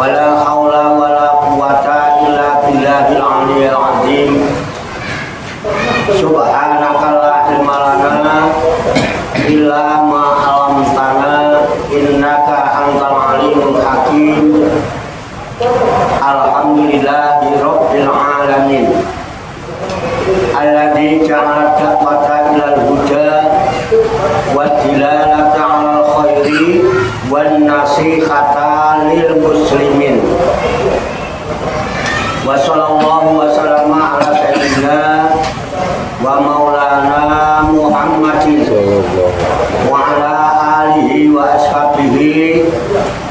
wala haula wala quwata illa billahil aliyyil azim. Subhanaka la ilma lana illa ma 'allamtana innaka antal alimul hakim. Alhamdulillahi rabbil alamin alladzi ja'ala da'wata ilal huda wa dilalata 'alal khairi wan nasihata lil muslimin. Wa sallallahu wa sallama ala sayyidina wa maulana Muhammadin wa ala alihi wa ashabihi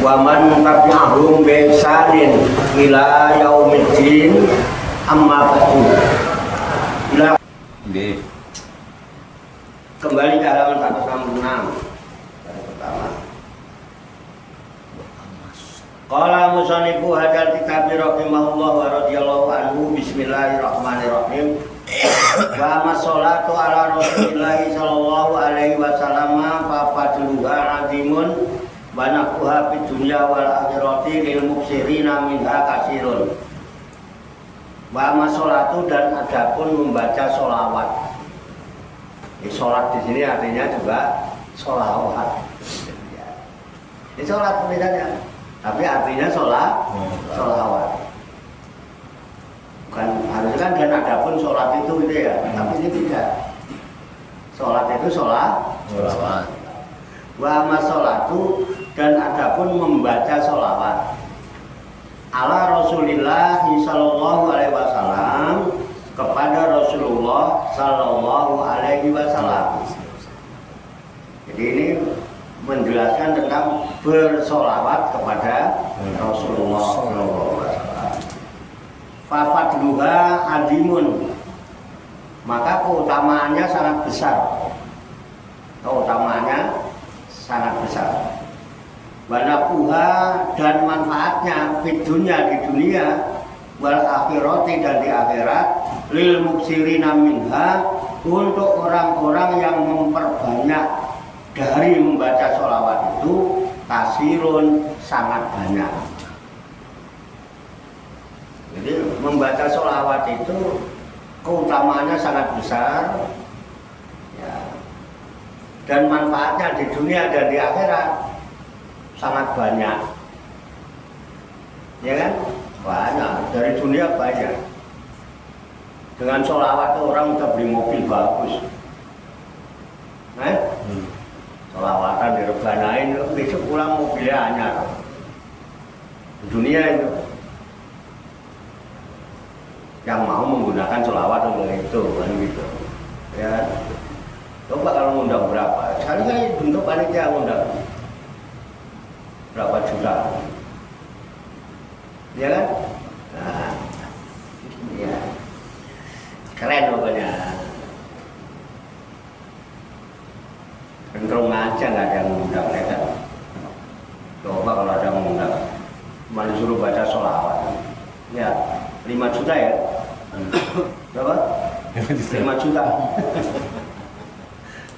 wa man tabi'ahum bi ihsanin ila yaumiddin. Amma ba'du. Kembali ke halaman 166 dari pertama. Qala musannifu hadzal kitab rahimahullah wa radhiyallahu anhu. Bismillahirrahmanirrahim. Wa masolatu ala Rasulillahi sallallahu alaihi wasallam fa fadluha azimun wa naquha fid dunya wal akhirati lil muksirina minha katsirun. Wa masolatu, dan adapun membaca sholawat. Sholat di sini artinya juga sholawat. Ini sholat tulisannya, tapi artinya sholawat. Bukan harusnya kan, dan adapun sholat itu ya, tapi ini tidak. Sholat itu sholawat. Wa masolatu, dan adapun membaca sholawat. Ala Rasulillah sallallahu alaihi wasallam, kepada Rasulullah sallallahu alaihi wasallam. Jadi ini menjelaskan tentang bersolawat kepada Rasulullah sallallahu alaihi wasallam. Fafadluha adimun, maka keutamaannya sangat besar. Keutamaannya sangat besar. Wanakuha, dan manfaatnya di dunia wal akhirati, dan di akhirat lil muksirina minha, untuk orang-orang yang memperbanyak dari membaca sholawat itu, kasirun, sangat banyak. Jadi membaca sholawat itu keutamaannya sangat besar ya. Dan manfaatnya di dunia dan di akhirat sangat banyak, ya kan? Banyak, dari dunia banyak. Dengan sholawat orang udah beli mobil bagus, sholawatan direbanain, besok pulang mobilnya anyar. Di dunia itu, yang mau menggunakan sholawat untuk itu, kan gitu. Ya, coba kalau ngundang berapa? Sekali-kali bentuk panitia ngundang berapa juta, ya kan? Nah, ya, keren pokoknya. Kentrung aja nggak ada yang mengundang, ya kan? Coba kalau ada yang mengundang, cuma disuruh baca sholawat, ya 5 juta ya? Berapa? 5 juta.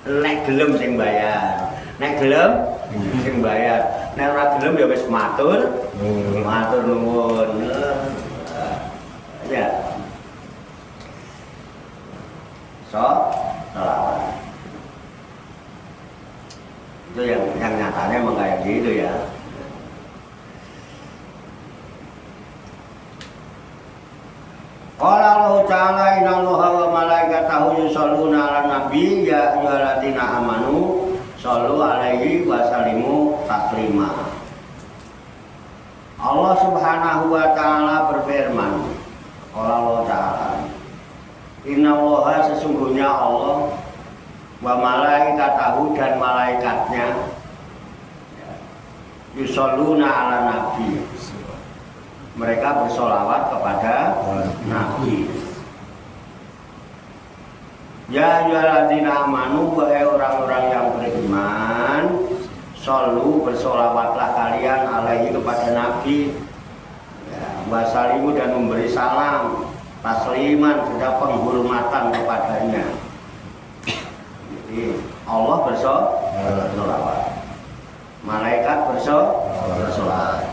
Nek gelem sing bayar, nek gelem sing bayar. Nek ora gelem ya wis matur nuwun. Ya. Sholawat. Itu yang nyatanya emang kayak gitu ya. Qala Allah ta'ala innallaha wa malaikatahu yusholluna 'alan nabi ya ayyuhalladzina amanu shollu 'alaihi wa sallimu taslima. Allah Subhanahu wa ta'ala berfirman, qala Allah ta'ala, innallaha, sesungguhnya Allah, wa malaikatahu, dan malaikatnya, yusholluna 'alan nabi, mereka bersolawat kepada Nabi. Ya ayyuhalladzina amanu, wahai orang-orang yang beriman, shollu, bersolawatlah kalian alaihi, kepada Nabi, ya, wasalimu, dan memberi salam, tasliman, sudah penghormatan kepadanya. Jadi Allah bersolawat, malaikat bersolawat.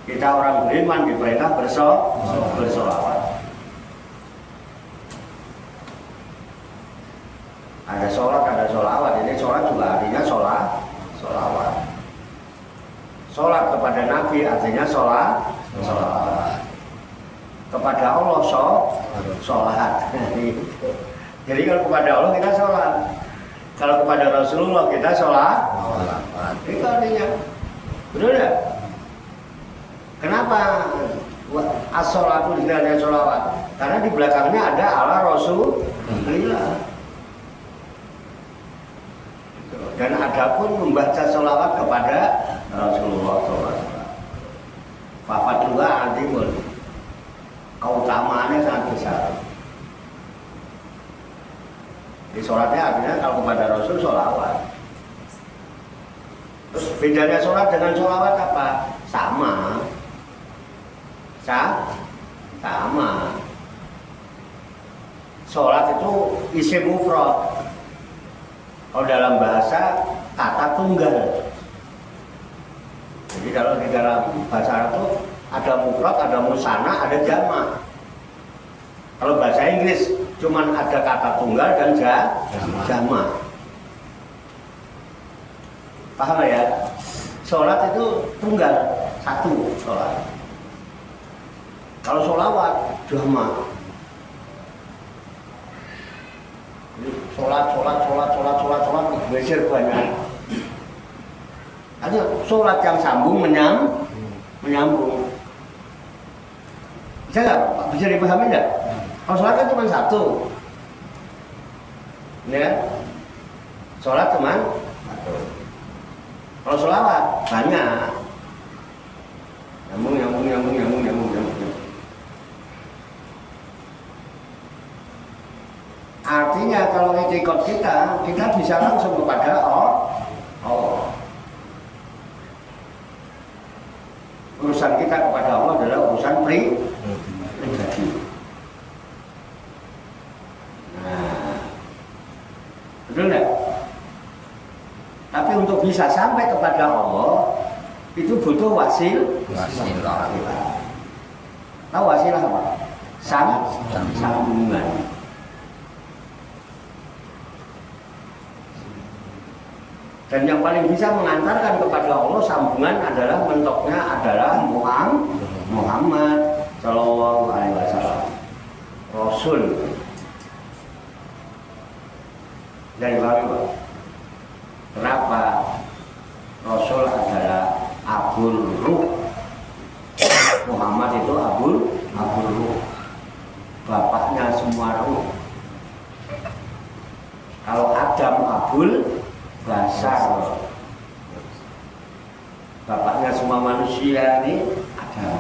Kita orang beriman diperintah bersolawat. Ada sholat, ada sholawat. Ini sholat juga artinya sholawat. Sholat kepada Nabi artinya sholawat. Kepada Allah sholat. Jadi kalau kepada Allah kita sholat. Kalau kepada Rasulullah kita sholat. Itu artinya. Betul ya? Kenapa as-sholatu tidak sholawat? Karena di belakangnya ada ala Rasulullah. Dan ada pun membaca sholawat kepada Rasulullah SAW. Fafadluha azimul. Keutamaannya sangat besar. Di sholatnya artinya kalau kepada Rasul sholawat. Terus bedanya sholat dengan sholawat apa? Sama. Sholat itu isim mufrad. Kalau dalam bahasa kata tunggal. Jadi kalau di dalam bahasa Arab itu ada mufrad, ada musanna, ada jamak. Kalau bahasa Inggris cuman ada kata tunggal dan jamak. Paham ya? Sholat itu tunggal, satu sholat. Kalau sholawat jamak. Sholat geser banyak. Ada sholat yang sambung menyambung. Bisa nggak? Bisa dipahami nggak? Kalau sholat kan cuma satu, ya. Sholat cuma satu. Kalau sholawat banyak. Nyambung. Artinya kalau ikut kita bisa langsung kepada Allah. Urusan kita kepada Allah adalah urusan pribadi. Nah, betul nggak? Tapi untuk bisa sampai kepada Allah itu butuh wasilah. Tahu wasilah apa? Sambungan. Dan yang paling bisa mengantarkan kepada Allah sambungan adalah mentoknya adalah Muhammad Shallallahu Alaihi Wasallam, Rasul. Dari mana? Kenapa? Rasul adalah Abul Ruh. Muhammad itu Abul Ruh. Bapaknya semua ruh. Kalau Adam Abul Basar. Bapaknya semua manusia ini Adam.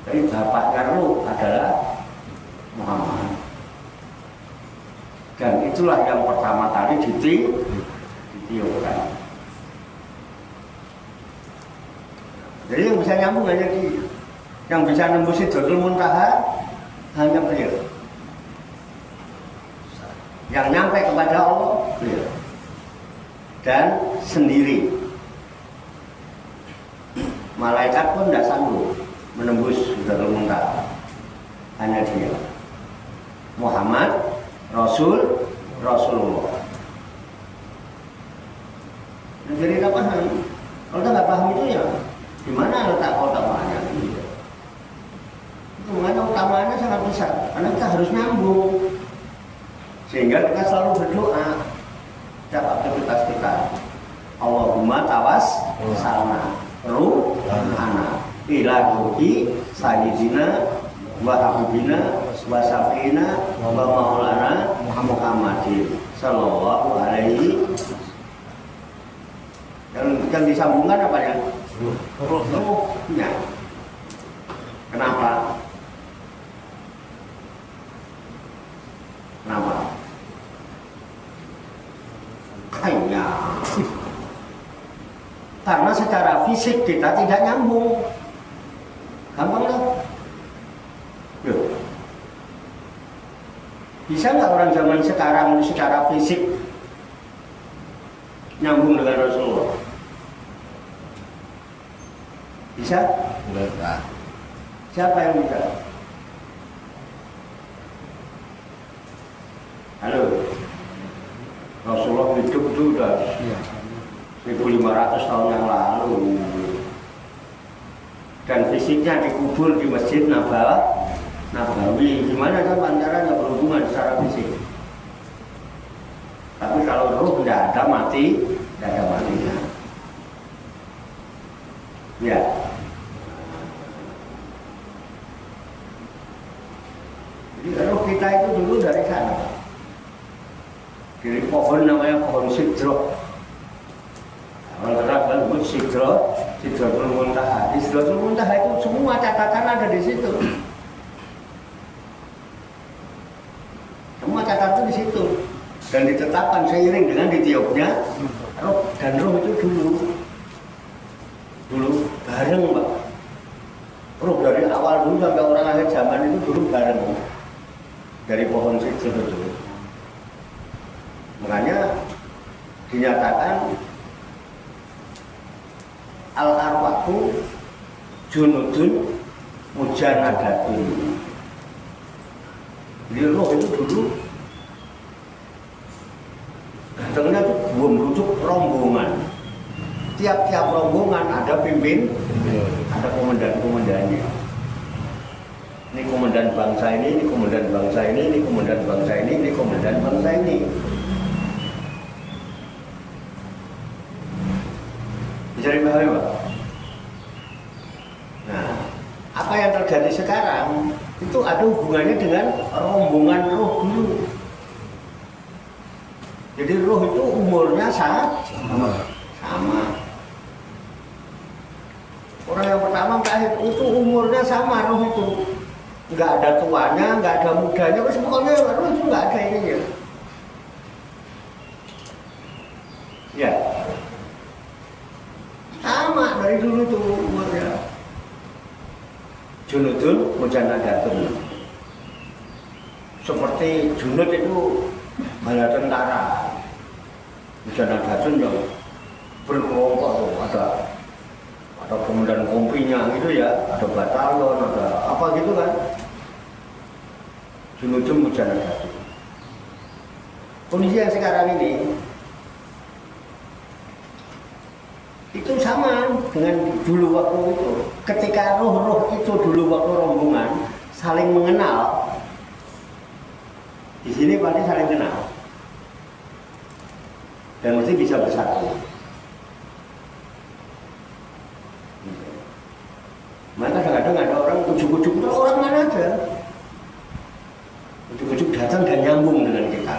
Tapi bapaknya ruh adalah Muhammad. Dan itulah yang pertama kali ditiupkan. Jadi yang bisa nyambung hanya dia. Yang bisa nembus Sidratul Muntaha hanya beliau. Yang nyampe kepada Allah beliau. Dan sendiri. Malaikat pun tidak sanggup menembus Sidratul Muntaha. Hanya dia. Muhammad Rasulullah. Nah, jadi kita paham. Kalau kita nggak paham itu ya, di mana letak utamanya? Itu makanya utamanya sangat besar. Karena kita harus nyambung. Sehingga kita selalu berdoa. Setiap aktivitas kita. Allahumma tawassalna ruhana ila ruhi sayyidina wa habibina wa syafiina wa maulana Muhammadin sallallahu alaihi. Yang disambungkan apa ya? Ruhnya. Kenapa? Hanya karena secara fisik kita tidak nyambung. Gampang kan? Bisa nggak orang zaman sekarang secara fisik nyambung dengan Rasulullah? Bisa? Enggak. Siapa yang bisa? Halo? Rasulullah hidup itu udah 1500 tahun yang lalu. Dan fisiknya dikubur di Masjid Nabawi. Gimana kan pancaranya berhubungan secara fisik? Tapi kalau roh tidak ada mati, tidak ada matinya. Ya. Jadi roh kita itu dulu dari sana. Dari pohon namanya pohon sidro. Kalau terang kan sidro Muntaha. Di Sidratul Muntaha itu semua catatan ada di situ. Semua catatan di situ. Dan ditetapkan seiring dengan ditiupnya roh, dan roh itu dulu bareng, Pak. Roh dari awal dulu sampai orang akhir zaman itu dulu bareng dari pohon sidro itu. Makanya dinyatakan al-arwahu junudun mujanadatun. Jadi roh itu dulu datangnya itu membentuk rombongan. Tiap-tiap rombongan ada pimpin, ada komandan-komandannya. Ini komandan bangsa ini komandan bangsa ini komandan bangsa ini komandan bangsa ini. Bisa dipahami, Pak? Nah, apa yang terjadi sekarang itu ada hubungannya dengan rombongan roh dulu. Jadi roh itu umurnya sama. Orang yang pertama terakhir itu umurnya sama, roh itu nggak ada tuanya, nggak ada mudanya, pokoknya roh itu nggak ada ininya. Ya, sama dari dulu tuh umurnya. Junudun mujanadatun. Seperti junud itu bala tentara. Mujanadatun yang berkelompok tuh, ada komandan kompinya gitu ya, ada batalion, ada apa gitu kan. Junudun mujanadatun. Kondisi yang sekarang ini itu sama dengan dulu waktu itu. Ketika roh-roh itu dulu waktu rombongan saling mengenal, di sini pasti saling kenal dan mesti bisa bersatu. Maka kadang-kadang ada orang ujuk-ujuk, orang mana aja ujuk-ujuk datang dan nyambung dengan kita.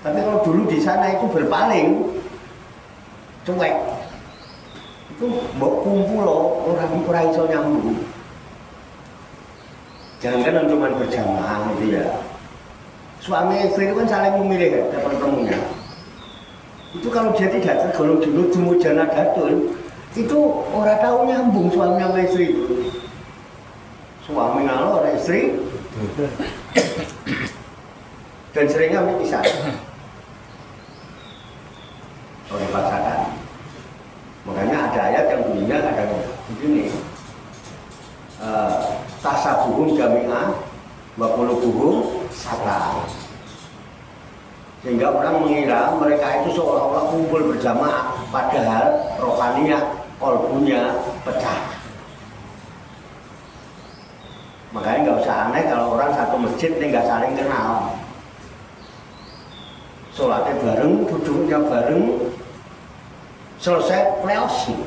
Tapi kalau dulu di sana itu berpaling, cuek. Itu mbok kumpul loh, orang iso nyambung. Jangankan cuma berjamaah gitu ya. Suami istri itu kan saling memilih ya, temunya. Itu kalau dia tidak tergolong dulu mujanadatun, itu orang tahu nyambung suami sama istri itu. Suami ngalor istri, dan seringnya pisah. Oleh pasangan. Makanya ada ayat yang bunyinya ada begini, tasabuhum jami'ah wa qulubuhum satta. Sehingga orang mengira mereka itu seolah-olah kumpul berjamaah, padahal rohaninya, kolbunya pecah. Makanya nggak usah aneh kalau orang satu masjid ini nggak saling kenal. Sholatnya bareng, duduknya bareng, selesai pleosi.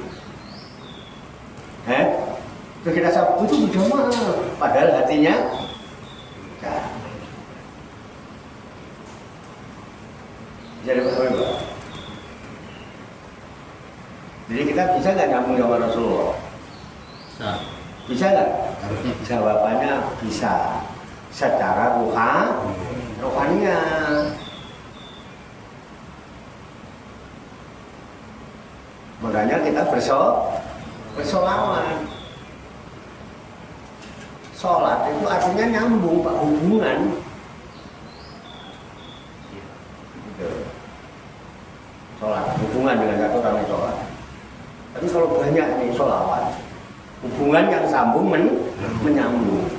Terus kita sabtu itu berjamaah, padahal hatinya ya. Jadi bagaimana? Jadi kita bisa nggak nyambung sama Rasulullah? Nah. Bisa nggak? Harusnya bisa. Jawabannya bisa. Secara rohaninya. Makanya kita bersolawat. Sholat itu artinya nyambung, Pak, hubungan. Gitu. Sholat, hubungan dengan satu orang sholat. Tapi kalau banyak nih sholawat, Hubungan yang sambung menyambung.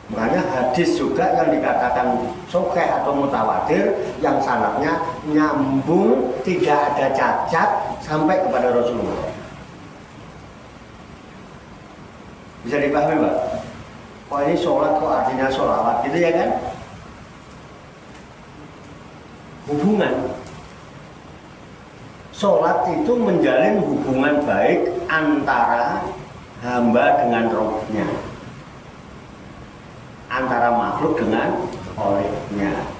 Makanya hadis juga yang dikatakan sahih atau mutawatir yang sanadnya nyambung, tidak ada cacat sampai kepada Rasulullah. Bisa dipahami, Pak? Oh ini sholat kok artinya sholawat gitu ya kan? Hubungan. Sholat itu menjalin hubungan baik antara hamba dengan Rabb-nya, antara makhluk dengan Khaliqnya,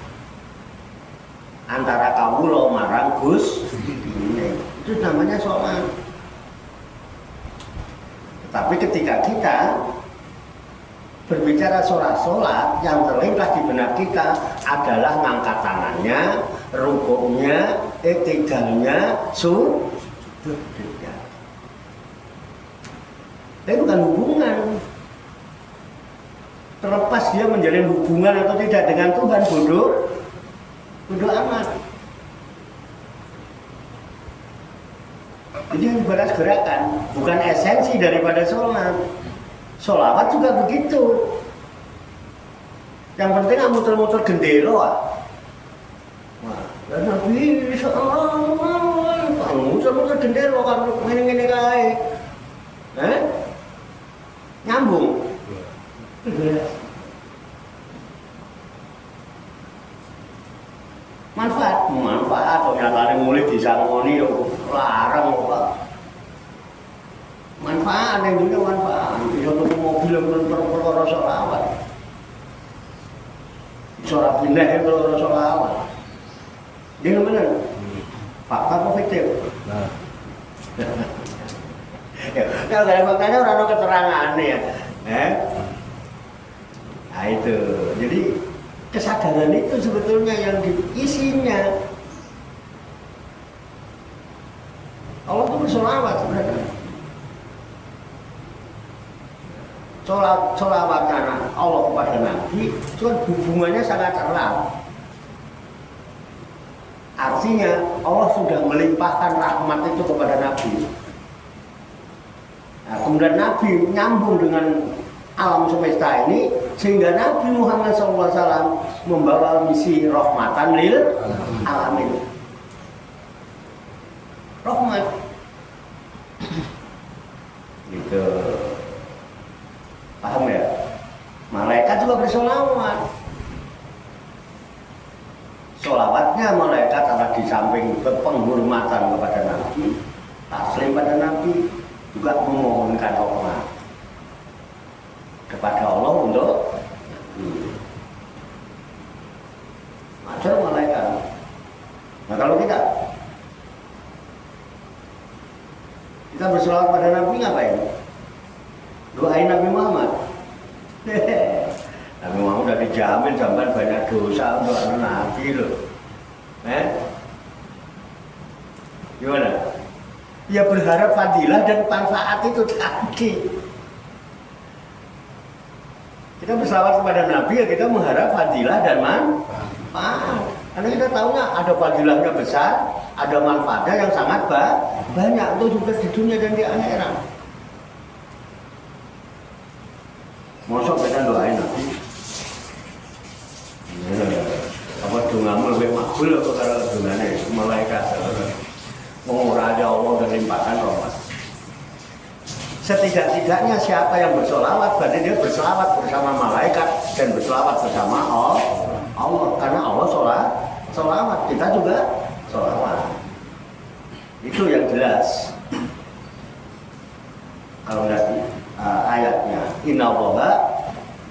antara kawula marang Gusti. Itu namanya sholat. Tapi ketika kita berbicara sholat yang terlintas di benak kita adalah ngangkat tangannya, rukuknya, i'tidalnya, sujudnya. Itu bukan hubungan. Terlepas dia menjalin hubungan atau tidak dengan Tuhan, bodoh amat. Jadi yang dibahas gerakan, bukan esensi daripada sholat. Sholawat juga begitu. Yang penting muter-muter gendero. Wah, dan Nabi muter-muter gendero kan ngene-ngene kae. Nyambung. Manfaat kok nyatane mulai disangoni yo larang kok. Manfaat yang juga manfaat. Bisa tuku mobil yang perkara sholawat. Bisa pindah yang perkara sholawat. Dia benar. Fakta apa fiktif? Nah. Kalau dari faktanya orang ada keterangan ya. Nah itu. Jadi kesadaran itu sebetulnya yang isinya. Allah itu bersolawat sebenarnya. Solawatnya Allah kepada Nabi itu kan hubungannya sangat erat. Artinya Allah sudah melimpahkan rahmat itu kepada Nabi. Nah, kemudian Nabi nyambung dengan alam semesta ini sehingga Nabi Muhammad SAW membawa misi rahmatan lil alamin. Rahmat. Gitu. Paham ya? Malaikat juga bersolawat. Solawatnya malaikat adalah di samping penghormatan kepada Nabi, taslim pada Nabi, juga memohonkan rahmat kepada Allah untuk Nabi. Malaikat. Nah kalau kita bersolawat pada Nabi ngapain? Doain Nabi Muhammad. Nabi Muhammad udah dijamin sampai banyak dosa untuk anak Nabi loh. Gimana? Ya berharap fadilah dan manfaat itu tadi. Kita berselawat kepada Nabi ya kita mengharap fadilah dan manfaat. Karena kita tahunya ada fadilahnya besar, ada manfaatnya yang sangat banyak untuk juga di dunia dan di akhirat. Mosok kita doain Nabi. Apa dongamu lebih makbul apa kalau dongane malaikat. Raja Allah dan limpahkan rahmat. Setidak-tidaknya siapa yang bersolawat berarti dia bersolawat bersama malaikat dan bersolawat bersama Allah. Karena Allah solawat, kita juga solawat. Itu yang jelas. Kalau lihat ayatnya, Innallaha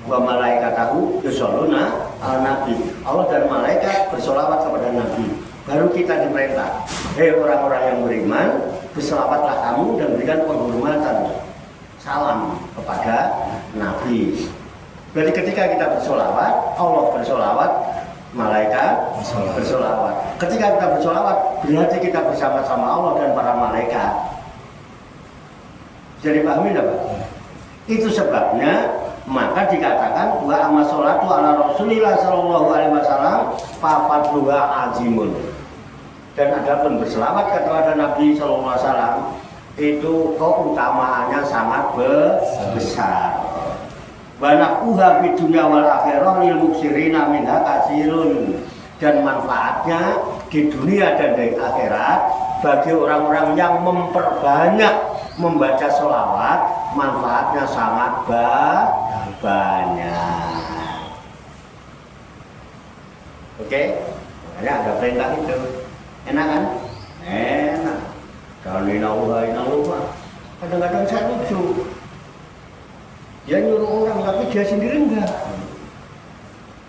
wa malaikatahu yusholluna ala nabi. Allah dan malaikat bersolawat kepada Nabi. Baru kita diperintah, hei orang-orang yang beriman, bersolawatlah kamu dan berikan penghormatan, salam kepada Nabi. Berarti ketika kita bersolawat, Allah bersolawat, malaikat bersolawat. Ketika kita bersolawat, berarti kita bersama-sama Allah dan para malaikat. Jadi pahami enggak, Pak? Itu sebabnya maka dikatakan wa amma sholatu ala Rasulillah sallallahu alaihi wasallam fa fadluha azimun. Dan ada pun berselawat kepada Nabi sallallahu alaihi wasallam itu keutamaannya sangat besar. Banakuha fi dunya wal akhirah lil muksirina minha kasirun, dan manfaatnya di dunia dan di akhirat bagi orang-orang yang memperbanyak membaca sholawat, manfaatnya sangat banyak. Oke, makanya ada perintah itu. Enak kan? Enak. Kalau inallah, kadang-kadang saya lucu. Dia nyuruh orang tapi dia sendiri enggak.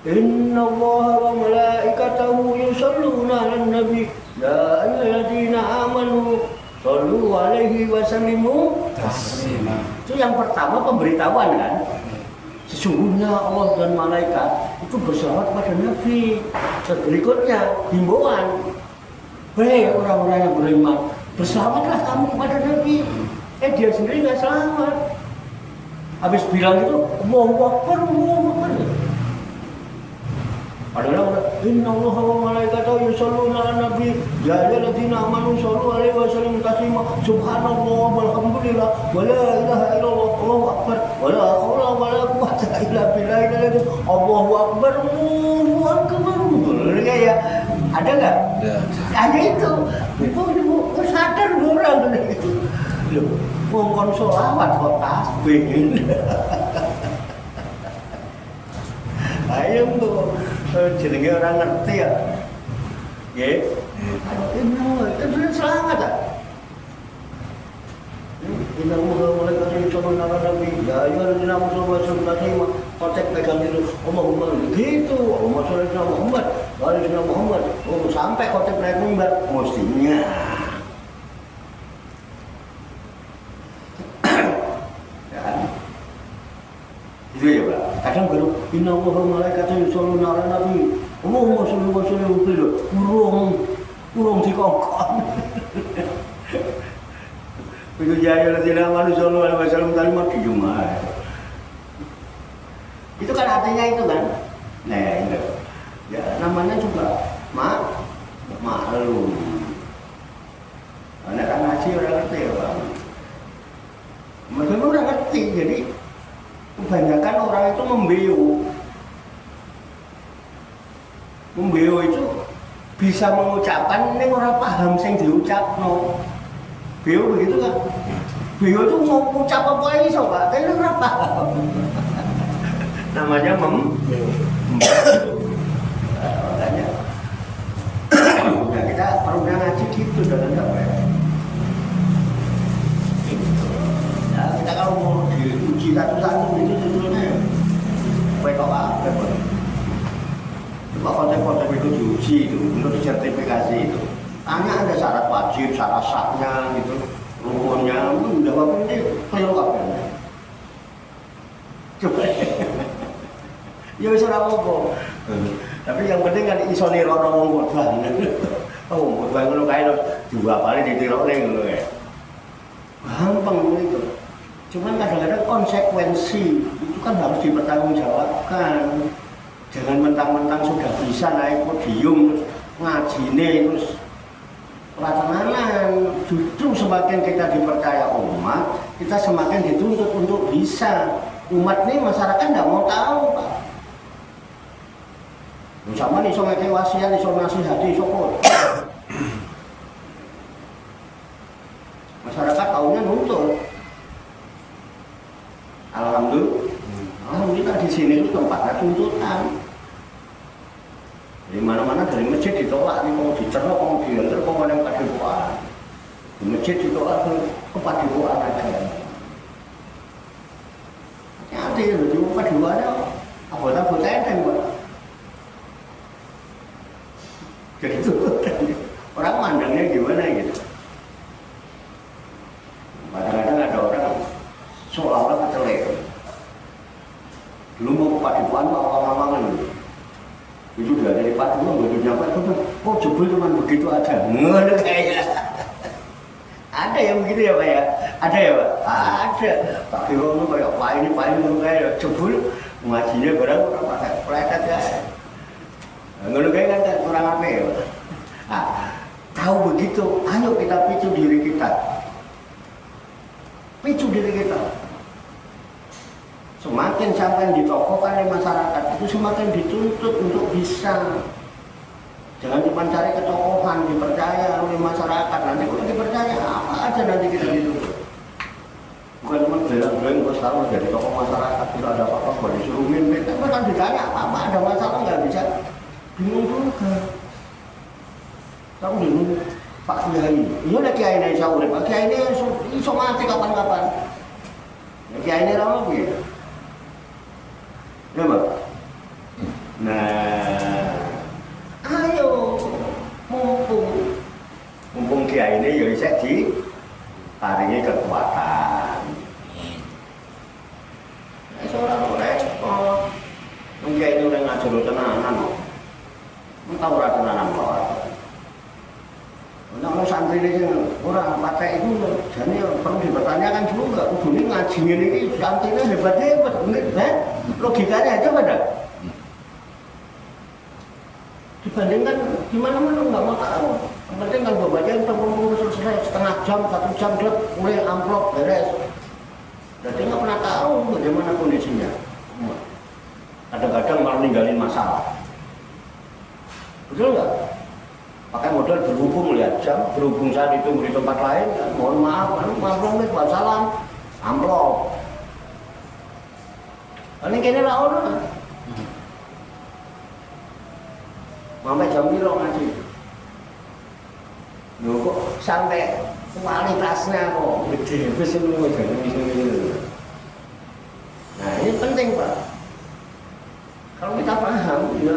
Inna Allaha wa malaikatahu yusholluna 'alan nabi ya ayyuhalladzina amanu shollu 'alaihi wa sallimu taslima. Itu yang pertama pemberitahuan kan. Sesungguhnya Allah dan malaikat itu berselawat pada Nabi. Dan berikutnya himbauan. Hei orang-orang yang beriman, berselawatlah kamu kepada Nabi. Dia sendiri nggak selamat. Habis bilang itu, Allahu Akbar, Allahu Akbar. Padahal Inna Allaha wa malaikatahu yusholluna 'alan nabi ya ayyuhalladzina amanu shollu 'alaihi wa sallimu taslima. Subhanallah walhamdulillah wa la ilaha illallah Allahu akbar wa la haula wa la quwwata illa billah. Allahu akbar, Allahu akbar. Ya, ada enggak? Ada itu. Itu sadar orang itu. Loh, ngomong sholawat kok tasbih. Ayo tuh, jenenge orang ngerti ya. Nggih. Itu selamat ah. Inna Allaha wa malaikatahu yusholluna 'alan nabi ya ayyuhalladzina amanu shollu 'alaihi wa sallimu pegang itu Allahumma gitu Allahumma sholli 'ala Muhammad wa ala Muhammad sampai khotib naik mimbar mestinya. Itu ya Pak, kadang baru Inna Allaha wa malaikatahu yusholluna 'alan nabi Allahumma sholli wa sallim urung dikongkon. Begitu jaya ladzina amanu shollu 'alaihi wa sallam kalimat Jumat. Itu kan artinya itu kan. Nah, itu. Ya namanya juga maklum. Anak ngaji orang ngerti ya Pak. Mereka orang ngerti, jadi kebanyakan orang itu membeo itu bisa mengucapkan ini orang paham sing diucapno. Beo begitu kan? Beo itu mau ucap apa ini sobat, tapi orang paham. Namanya makanya nah, kita perlu ngaji gitu dengan apa ya? Ya, kita kalau mau diuji satu-satu itu sebetulnya baik apa? Coba konsep-konsep itu diuji itu untuk disertifikasi itu. Hanya ada syarat wajib, syarat sahnya gitu, rukunnya, jawab ini keliru apa? Coba. Ya bisa apa-apa. Tapi yang penting kan iso nirono wong khotbah. Oh, khotbah ngono kae lho, dua kali ditirokne ngono kae. Gampang itu. Cuman kadang-kadang konsekuensi itu kan harus dipertanggungjawabkan. Jangan mentang-mentang sudah bisa naik podium ngajine terus ratanan. Justru semakin kita dipercaya umat, kita semakin dituntut untuk bisa. Umat ini masyarakat nggak mau tahu Pak. Sama nih, so ngeke wasiat, so nasihati, so kok. Masyarakat tahunya nuntut. Alhamdulillah di sini itu tempatnya tuntutan. Di mana-mana dari masjid ditolak, nih mau dicerok, mau diantar, mau yang padepokan. Di masjid ditolak ke padepokan aja. Hati ya, di padepokan anggota-anggota enteng Pak. Jadi itu orang mandangnya gimana gitu. Kadang-kadang ada orang seolah-olah kecelek. Dulu mau ke padepokan Pak awang-awangan itu udah dari padepokan begitu nyampe itu kok jebul cuma begitu ada. Ngono kayaknya. Ada yang begitu ya Pak ya? Ada ya Pak? Ada. Pak Dewono kayak Pak ini kayak jebul ngajinya barang orang pakai peletet ya. Ngono kayak kan kurang apa ya? Nah, tahu begitu, ayo kita picu diri kita. picu diri kita. Semakin sampai ditokohkan oleh masyarakat, itu semakin dituntut untuk bisa. Jangan cuma cari ketokohan, dipercaya oleh masyarakat. Nanti kalau dipercaya, apa aja nanti kita dituntut. Bukan cuma bilang-bilang, gue sekarang menjadi tokoh masyarakat, tidak ada apa-apa, gue disuruh mimpin. Tapi kan ditanya apa-apa, ada masalah nggak bisa. Bingung juga. Kamu bingung, Pak Kiai. Iya lah Kiai ini saya urip. Pak Kiai ini iso mati kapan-kapan. Kiai ini ramah gitu. Ya Mbak? Nah, ayo mumpung Kiai ini ya bisa ditaringi kekuatan. Seorang orang Kiai ini udah ngajar tenanan, entah orang tenanan kok. Nah, santri ini orang pakai itu jadi perlu dipertanyakan juga. Ini ngaji ini santrinya hebat-hebat, logikanya itu ada. Dibandingkan di mana-mana nggak mau tahu. Yang penting kan baca yang selesai setengah jam, 1 jam dia mulai amplop beres. Jadi nggak pernah tahu bagaimana kondisinya. Kadang-kadang malah ninggalin masalah. Betul nggak? Pakai modal berhubung lihat jam, berhubung saat itu di tempat lain, kan? Mohon maaf, buat salam, amplop. Ini kayaknya lah orang. Sampai jam piro ngaji. Loh kok sampai kualitasnya kok gede wis ngono ini. Nah, ini penting, Pak. Kalau kita paham, ya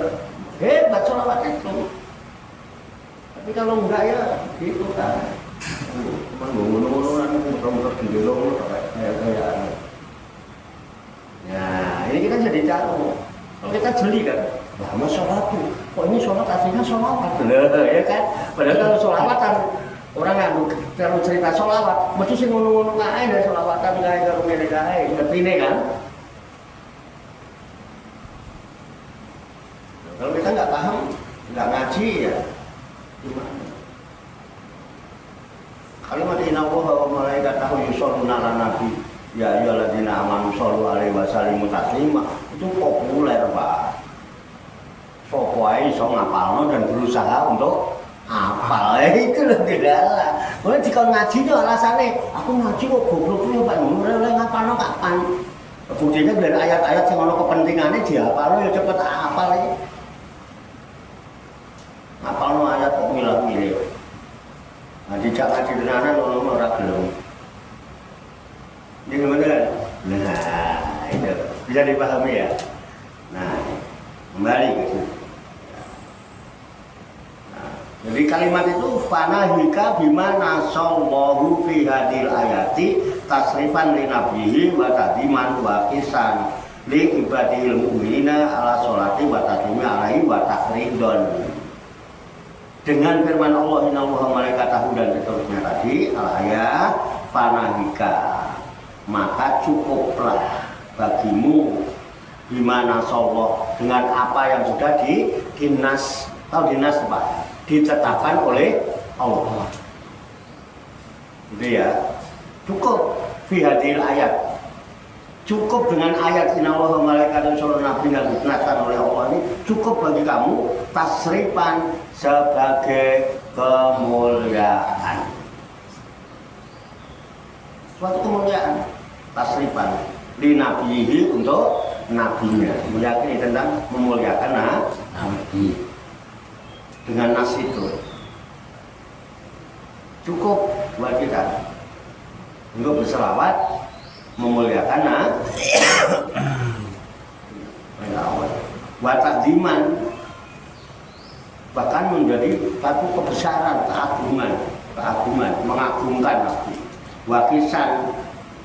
hebat sholawat itu. Tapi kalau enggak ya gitu kan. Cuman ngono-ngono kan muter-muter di delong kayak. Nah, ini kita jadi tahu. Kalau kita jeli kan, wah mas sholat tuh, kok ini sholat artinya sholawat, ya kan? Padahal kalau sholawat kan orang kalau cerita sholawat, mesti sih ngomong-ngomong aja dari sholawatan kayak kalau milih kayak, ngerti ini kan? Kalau kita nggak paham, nggak ngaji ya, gimana? Kalimat inna wa malaikatahu yusholluna ala nabi. Ya ayyuhalladzina amanu shollu alaihi wa sallimu taslima. Itu populer, Pak. Sopo ae iso ngapalno dan berusaha untuk hafal. Itu lho gila. Kowe dikon ngaji yo alasane, aku ngaji kok goblok yo Pak, ora ngapalno kapan. Buktinya dari ayat-ayat sing ana kepentingane dihafalno ya cepet hafal iki. Ngapalno ayat kok milah-milih. Nah, dijak ngaji tenanan ngono ora gelem. Ini gimana? Nah, itu bisa dipahami ya. Nah, kembali ke situ. Nah, jadi kalimat itu fanahika bima nasallahu fi hadil ayati tasrifan li nabihi wa tadiman wa kisan li ibadil mu'minina ala sholati wa tadimi alaihi wa takridon. Dengan firman Allah innallaha malaikatahu dan seterusnya tadi al-ayat fanahika, maka cukuplah bagimu bimana Allah dengan apa yang sudah dinas atau dinas apa ditetapkan oleh Allah. Gitu ya, cukup fi hadil ayat, cukup dengan ayat innallaha malaikatahu yusholluna ala nabi yang ditetapkan oleh Allah ini cukup bagi kamu tasrifan sebagai kemuliaan, suatu kemuliaan. Tasrifan di nabihi untuk nabinya, meyakini tentang memuliakan nabi dengan nas itu cukup buat kita untuk berselawat memuliakan nabi. Wa takdiman, bahkan menjadi satu kebesaran, keagungan, mengagungkan nabi. Wakisan,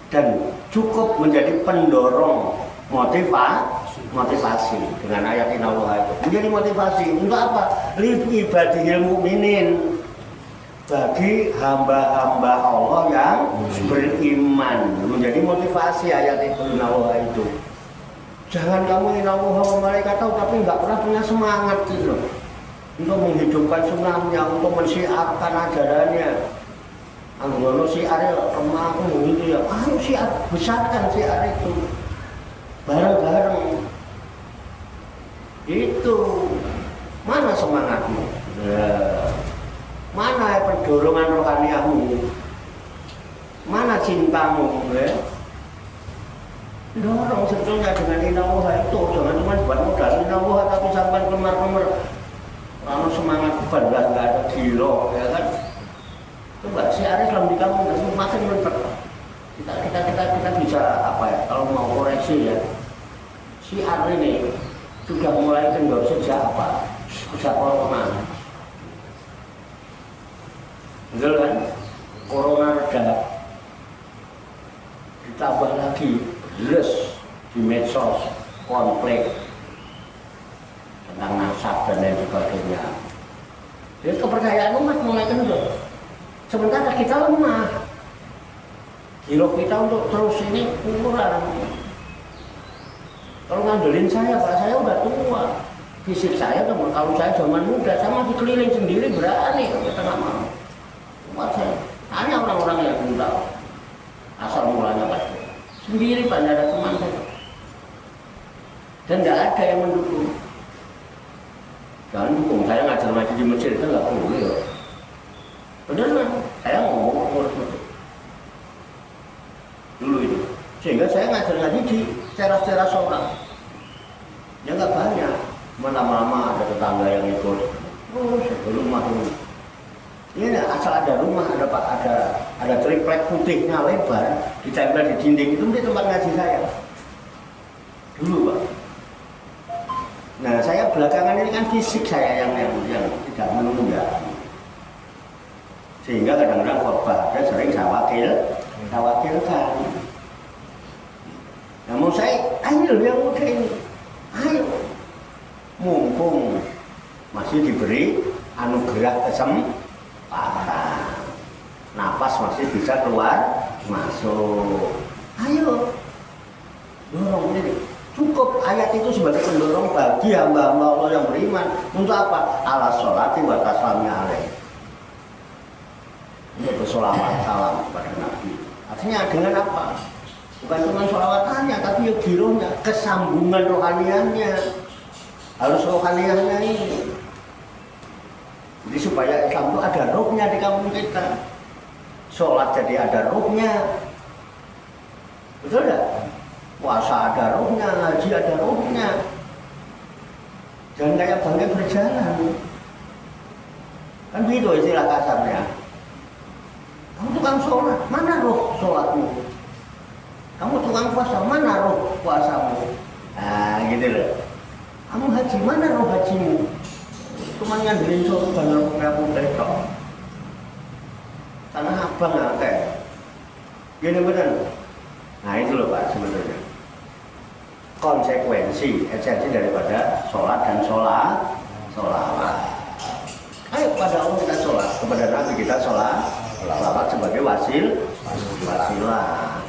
dan cukup menjadi pendorong motivasi dengan ayat innallaha itu menjadi motivasi untuk apa? Li ibadil mukminin, bagi hamba-hamba Allah yang beriman, menjadi motivasi ayat itu innallaha itu. Jangan kamu innallaha wa malaikatahu tapi nggak pernah punya semangat gitu loh untuk menghidupkan sunnahnya, untuk mensiarkan ajarannya. Anggono siar rumah aku gitu ya, ayo siar, besarkan siar itu bareng-bareng. Itu mana semangatmu? Mana perdorongan rohaniahmu? Mana cintamu? Dorong sebetulnya dengan inawah itu, jangan cuma buat modal inawah tapi sampai kemar-kemar. Kalau semangat berbangga nggak ada gilo, ya kan? Coba siaran dalam di kampung itu makin melebar. Kita bisa apa ya? Kalau mau koreksi ya, siar ini sudah mulai kendor sejak apa? Sejak corona. Betul kan? Corona reda, ditambah lagi les di medsos konflik tentang nasab dan lain sebagainya. Jadi kepercayaan umat mulai kendor. Sementara kita lemah, giro kita untuk terus ini kurang. Kalau ngandelin saya, Pak, saya udah tua. Fisik saya, kalau saya zaman muda, saya masih keliling sendiri berani ke tengah malam. Buat saya, hanya orang-orang yang tahu asal mulanya Pak. Sendiri Pak, tidak ada teman saya. Dan tidak ada yang mendukung. Jangan dukung, saya ngajar ngaji di masjid itu nggak boleh loh. Benar kan? Saya ngomong dulu itu, sehingga saya ngajar ngaji di teras-teras orang. Ya nggak banyak, lama-lama ada tetangga yang ikut. Oh, rumah dulu. Ini asal ada rumah, ada triplek putihnya lebar, ditempel di dinding itu di tempat ngaji saya. Dulu Pak. Nah saya belakangan ini kan fisik saya yang tidak menunjang. Sehingga kadang-kadang khotbah sering saya wakilkan. Namun saya, ayo yang muda ini, ayo, mumpung masih diberi anugerah kesempatan, napas masih bisa keluar masuk, ayo, dorong ini. Cukup ayat itu sebagai pendorong bagi hamba-hamba Allah yang beriman untuk apa? Ala sholati wa taslamnya alaih. Ini bersolawat salam kepada Nabi. Artinya dengan apa? Bukan cuma solawatannya, tapi ya girohnya, kesambungan rohaniannya. Harus rohaniannya ini. Jadi supaya Islam itu ada rohnya di kampung kita. Sholat jadi ada rohnya. Betul tidak? Puasa ada rohnya, ngaji ada rohnya. Jangan kayak bangkai berjalan. Kan gitu istilah kasarnya. Kamu tukang sholat, mana roh sholatmu? Kamu tukang puasa, mana roh puasamu? Nah gitu loh. Kamu haji, mana roh hajimu? Cuma ngandelin sholat banyak kamu betok. Tanah abang kayak gini bener. Nah itu loh Pak sebenarnya. Konsekuensi, esensi daripada sholat dan sholawat. Ayo pada Allah kita sholat, kepada Nabi kita sholawat sebagai wasilah.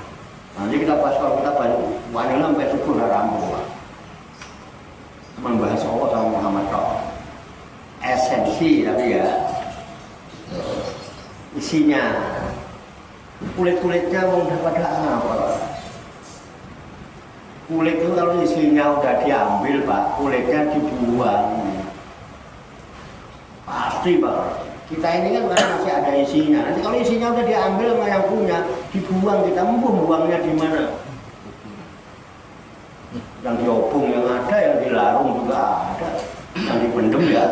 Nanti kita pas kalau kita banyak wanita sampai subuh udah rampung Pak. Membahas Allah sama Muhammad Tok. Esensi tapi ya isinya kulit-kulitnya udah pada apa? Kulit itu kalau isinya udah diambil Pak, kulitnya dibuang. Pasti Pak. Kita ini kan karena masih ada isinya. Nanti kalau isinya udah diambil sama yang punya, dibuang, kita buangnya di mana? Yang diobong yang ada, yang dilarung juga ada, yang dipendem ya.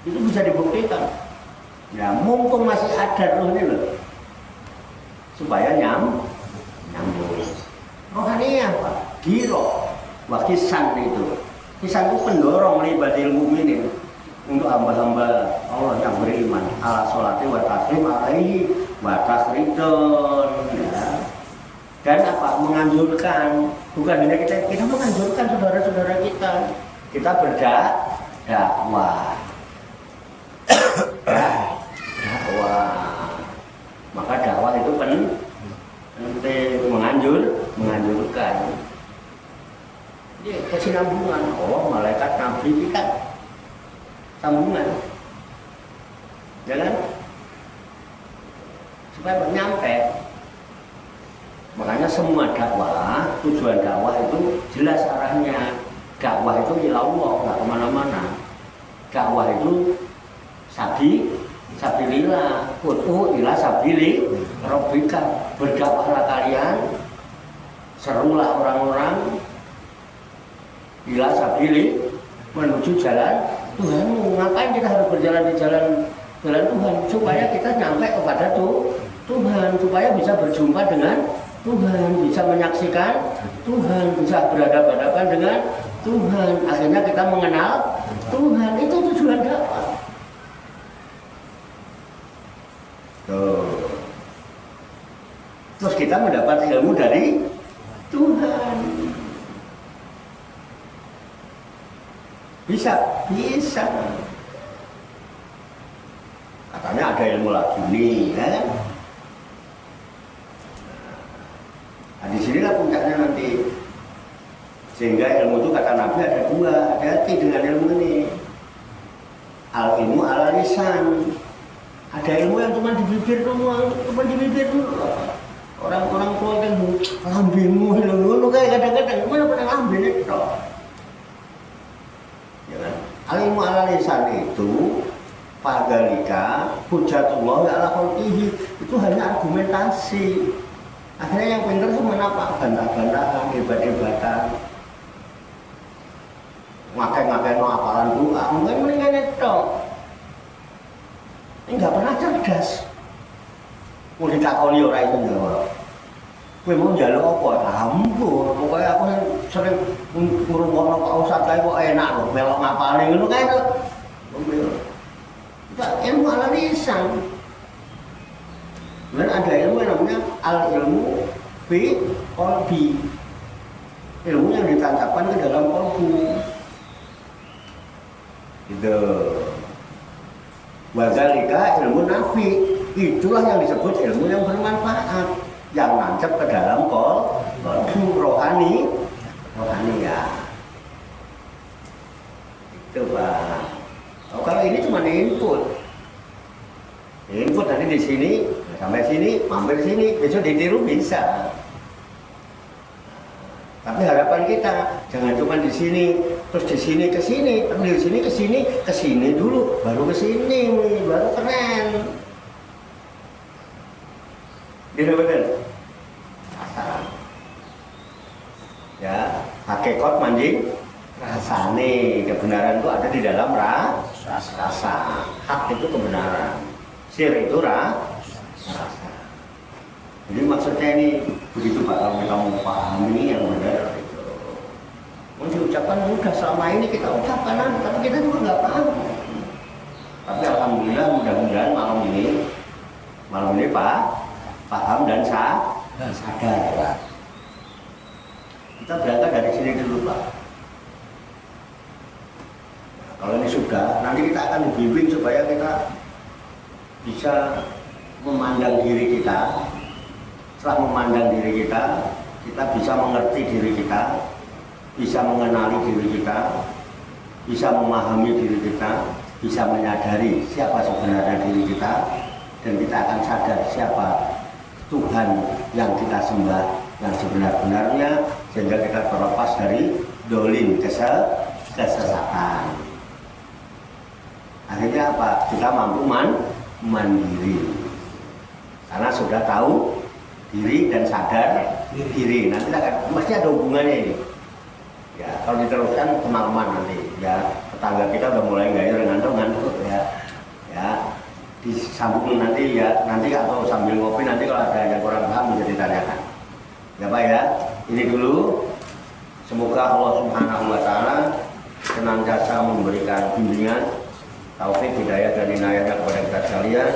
Itu bisa dibuktikan. Ya mumpung masih ada roh ini loh, supaya nyambung. Rohaniah Pak, giro, wakisan itu. Kisan itu pendorong libatil mukminin untuk hamba-hamba Allah yang beriman. Ala sholati wa taslim alaihi wa tasridon ya. Dan apa? Menganjurkan, bukan hanya kita menganjurkan saudara-saudara kita berdakwah. Dakwah. Maka dakwah itu penting, menganjurkan. Jadi kesinambungan. Oh, malaikat nabi kita sambungan, ya kan? supaya nyampe. Makanya semua dakwah, tujuan dakwah itu jelas arahnya. Dakwah itu ila Allah, nggak kemana-mana. Dakwah itu sabilillah, ud'u ila sabili rabbika. Berdakwahlah kalian, serulah orang-orang ila sabili, menuju jalan Tuhanmu. Ngapain kita harus berjalan di jalan Tuhan? Supaya kita nyampe kepada Tuhan, supaya bisa berjumpa dengan Tuhan, bisa menyaksikan Tuhan, bisa berhadapan-hadapan dengan Tuhan. Akhirnya kita mengenal Tuhan. Itu tujuan dakwah. Terus kita mendapat ilmu dari Tuhan. Bisa. Katanya ada ilmu lagi nih, kan? Nah, di sinilah puncaknya nanti. Sehingga ilmu itu kata Nabi ada dua. Hati-hati dengan ilmu ini. Al ilmu ala lisan. Ada ilmu yang cuma di bibir doang, cuma di bibir dulu. Orang-orang tua kan lambemu lu kayak kadang-kadang mana pernah lambin itu. Ya kan? Al ilmu ala lisan itu padalika hujatullah ala khalqihi. Itu hanya argumentasi. Akhirnya yang pintar itu apa? Bantah-bantahan, hebat-hebatan, ngakai-ngakai no apalan doa, mungkin mendingan itu. Ini nggak pernah cerdas. Mau ditakoni orang itu jawab. Gue mau jaluk apa? Ampun, pokoknya aku sering ngurung-ngurung Pak Ustadz kayak kok enak loh, melok ngapalin itu kayak itu. Ilmu ala lisan. Dan ada ilmu yang namanya al-ilmu fi qalbi. Ilmu yang ditancapkan ke dalam qalbu. Itu. Wadzalika ilmu nafi. Itulah yang disebut ilmu yang bermanfaat, yang nancap ke dalam qalbu rohani ya. Itu Pak. Oh, kalau ini cuma input. Input nanti di sini sampai sini, mampir sini, besok ditiru bisa. Tapi harapan kita jangan cuma di sini, terus di sini ke sini, tapi di sini ke sini dulu, baru ke sini, baru keren. Benar-benar. Ya, hakikat manjing rasane. Kebenaran itu ada di dalam rasa. Hak itu kebenaran. Sir itu rasa. Jadi maksudnya ini begitu Pak, kalau kamu paham ini yang benar itu. Mau diucapkan mudah, selama ini kita ucapkan, tapi kita juga nggak paham. Tapi alhamdulillah mudah-mudahan malam ini Pak paham dan sadar Pak. Kita berangkat dari sini dulu Pak. Kalau ini sudah, nanti kita akan dibimbing supaya kita bisa memandang diri kita. Setelah memandang diri kita, kita bisa mengerti diri kita, bisa mengenali diri kita, bisa memahami diri kita, bisa menyadari siapa sebenarnya diri kita, dan kita akan sadar siapa Tuhan yang kita sembah yang sebenar-benarnya, sehingga kita terlepas dari dolin kesesatan. Akhirnya apa? Kita mampu mandiri karena sudah tahu diri dan sadar diri. Nanti mesti ada hubungannya ini. Ya, kalau diteruskan kemalaman nanti. Ya, tetangga kita udah mulai gayur ngantuk ya. Ya, disambung nanti ya. Nanti atau sambil ngopi nanti kalau ada yang kurang paham bisa ditanyakan. Ya Pak ya. Ini dulu. Semoga Allah Subhanahu wa taala senantiasa memberikan bimbingan, taufik, hidayah dan inayahnya kepada kita sekalian,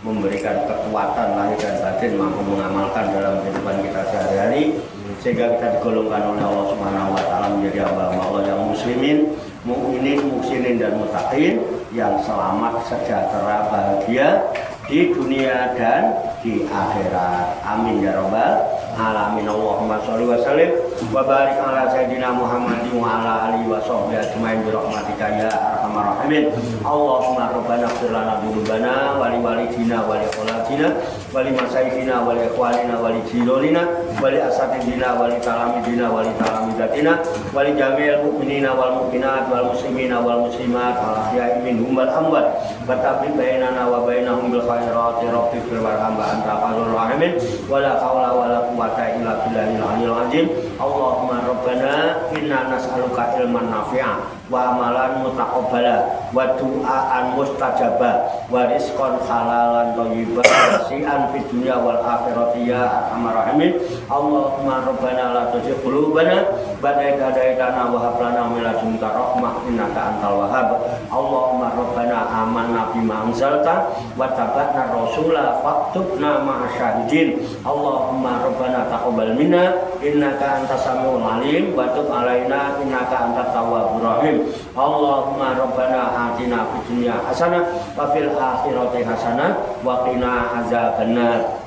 memberikan kekuatan lahir dan batin mampu mengamalkan dalam kehidupan kita sehari-hari, sehingga kita digolongkan oleh Allah Subhanahu wa taala menjadi hamba Allah yang muslimin, mukminin, muhsinin dan muttaqin yang selamat, sejahtera, bahagia di dunia dan di akhirat. Amin ya rabbal alamin. Allahumma sholli wa sallim wa barik ala sayyidina Muhammadin wa ala alihi wa sahbihi ajmain bi rahmatika ya arhamar rahimin. Allahumma rabbana ighfir lana dzunubana wa li walidina wa li khalatina wa li masyaykhina wa li ikhwanina wa li jironina wa li asatidina wa li talamidina wa li talamidatina wa li jami'il mu'minina wal mu'minat wal muslimina wal muslimat al ahya'i minhum wal amwat wa tabi bainana wa bainahum bil khairati rabbi fil warham anta khairur rahimin wa la haula wa la quwwata illa billahil aliyyil azim. Allahumma rabbana inna nas'aluka ilman nafi'a wa amalan mutaqabbala wa du'aan mustajaba wa rizqan halalan thayyiban wasi'an fid dunya wal akhirati ya arhamar rahimin. Allahumma rabbana la tuzigh qulubana ba'da idh hadaitana wa hab lana min ladunka rahmah innaka antal wahhab. Allahumma rabbana amanna bima anzalta wa tabi'na rasula faktubna ma'asy syahidin. Allahumma rabbana taqabbal minna innaka antas samiul alim wa tub alaina innaka antat tawwabur rahim. Allahumma rabbana atina fid dunya hasanah wa fil akhirati hasanah wa qina azabannar.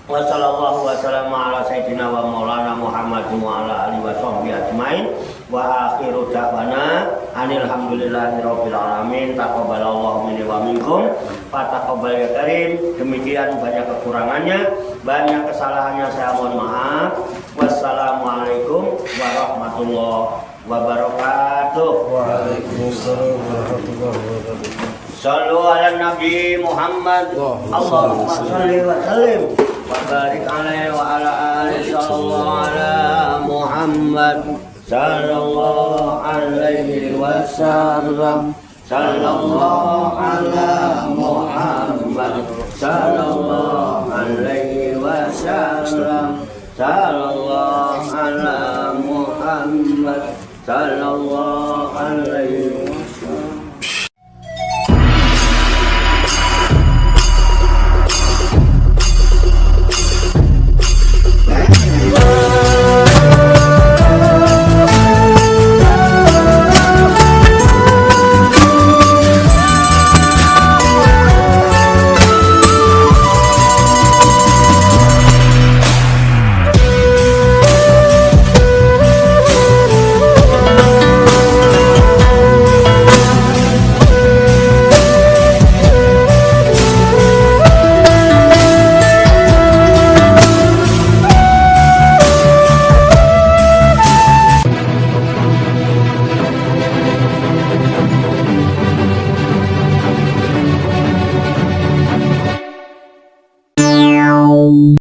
Wa sallallahu wa sallama ala sayyidina wa maulana Muhammadin wa ala alihi wa sahbihi ajmain. Wa akhiru da'wana anil hamdulillahi rabbil alamin. Taqabbalallahu minni wa minkum. Fataqabbal ya karim. Demikian banyak kekurangannya, banyak kesalahannya saya mohon maaf. Wassalamualaikum warahmatullahi wabarakatuh. Waalaikumsalam warahmatullahi wabarakatuh. Sallu ala Nabi Muhammad. Allahumma salli wa sallim wa barik alaihi wa ala alihi sallallahu ala Muhammad sallallahu alaihi wasallam. Sallallahu ala Muhammad sallallahu alaihi wasallam. Sallallahu ala Muhammad sallallahu alaihi